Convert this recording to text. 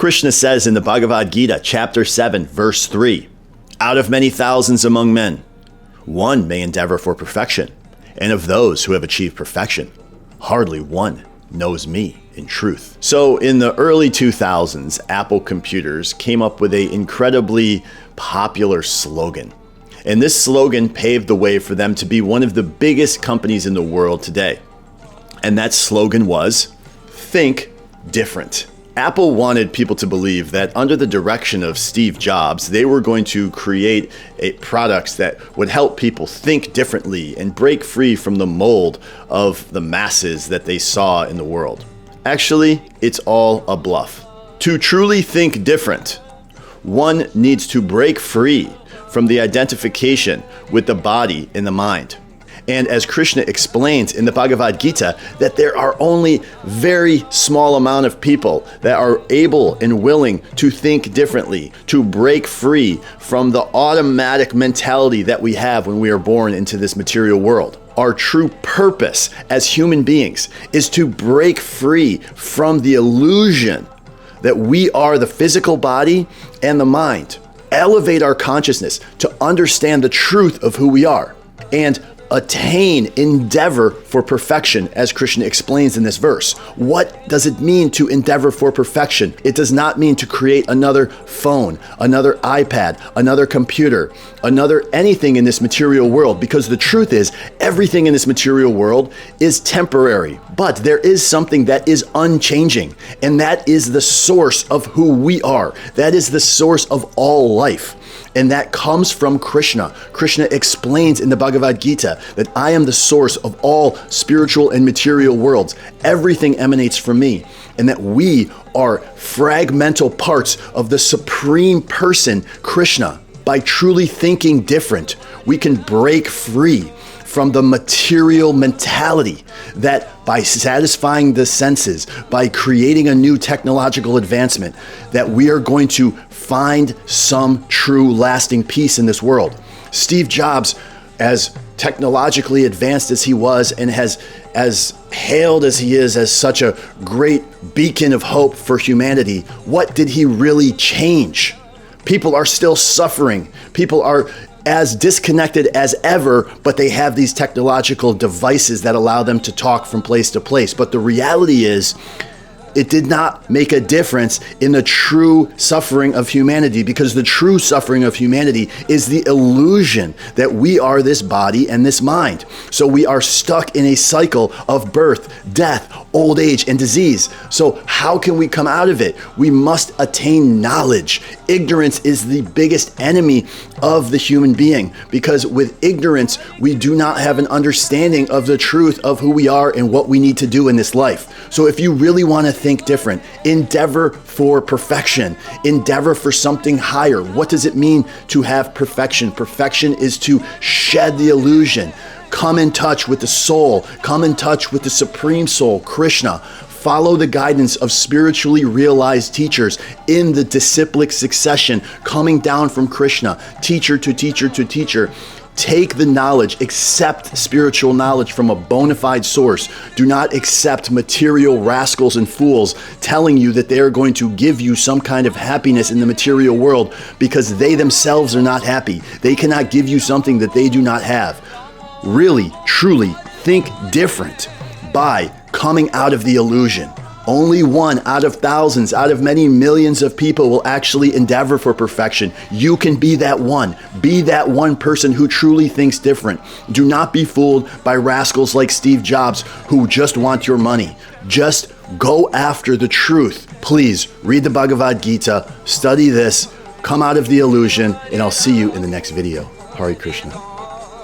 Krishna says in the Bhagavada Gita, chapter 7, verse 3, "Out of many thousands among men, one may endeavor for perfection, and of those who have achieved perfection, hardly one knows me in truth." So in the early 2000s, Apple computers came up with an incredibly popular slogan. And this slogan paved the way for them to be one of the biggest companies in the world today. And that slogan was, "Think different." Apple wanted people to believe that under the direction of Steve Jobs, they were going to create products that would help people think differently and break free from the mold of the masses that they saw in the world. Actually, it's all a bluff. To truly think different, one needs to break free from the identification with the body and the mind. And as Krishna explains in the Bhagavad Gita, that there are only very small amount of people that are able and willing to think differently, to break free from the automatic mentality that we have when we are born into this material world. Our true purpose as human beings is to break free from the illusion that we are the physical body and the mind. Elevate our consciousness to understand the truth of who we are and attain, endeavor for perfection, as Krishna explains in this verse. What does it mean to endeavor for perfection? It does not mean to create another phone, another iPad, another computer, another anything in this material world, because the truth is everything in this material world is temporary. But there is something that is unchanging, and that is the source of who we are. That is the source of all life. And that comes from Krishna. Krishna explains in the Bhagavad Gita that I am the source of all spiritual and material worlds. Everything emanates from me. And that we are fragmental parts of the supreme person, Krishna. By truly thinking different, we can break free from the material mentality that by satisfying the senses, by creating a new technological advancement, that we are going to find some true lasting peace in this world. Steve Jobs, as technologically advanced as he was and as hailed as he is as such a great beacon of hope for humanity, what did he really change? People are still suffering. People are as disconnected as ever, but they have these technological devices that allow them to talk from place to place. But the reality is, it did not make a difference in the true suffering of humanity, because the true suffering of humanity is the illusion that we are this body and this mind. So we are stuck in a cycle of birth, death, old age, and disease. So how can we come out of it? We must attain knowledge. Ignorance is the biggest enemy of the human being, because with ignorance, we do not have an understanding of the truth of who we are and what we need to do in this life. So if you really want to think different, endeavor for perfection, endeavor for something higher. What does it mean to have perfection? Perfection is to shed the illusion, come in touch with the soul, come in touch with the supreme soul, Krishna. Follow the guidance of spiritually realized teachers in the disciplic succession, coming down from Krishna, teacher to teacher to teacher. Take the knowledge, accept spiritual knowledge from a bona fide source. Do not accept material rascals and fools telling you that they are going to give you some kind of happiness in the material world, because they themselves are not happy. They cannot give you something that they do not have. Really, truly think different by coming out of the illusion. Only one out of thousands, out of many millions of people will actually endeavor for perfection. You can be that one. Be that one person who truly thinks different. Do not be fooled by rascals like Steve Jobs who just want your money. Just go after the truth. Please read the Bhagavad Gita, study this, come out of the illusion, and I'll see you in the next video. Hare Krishna.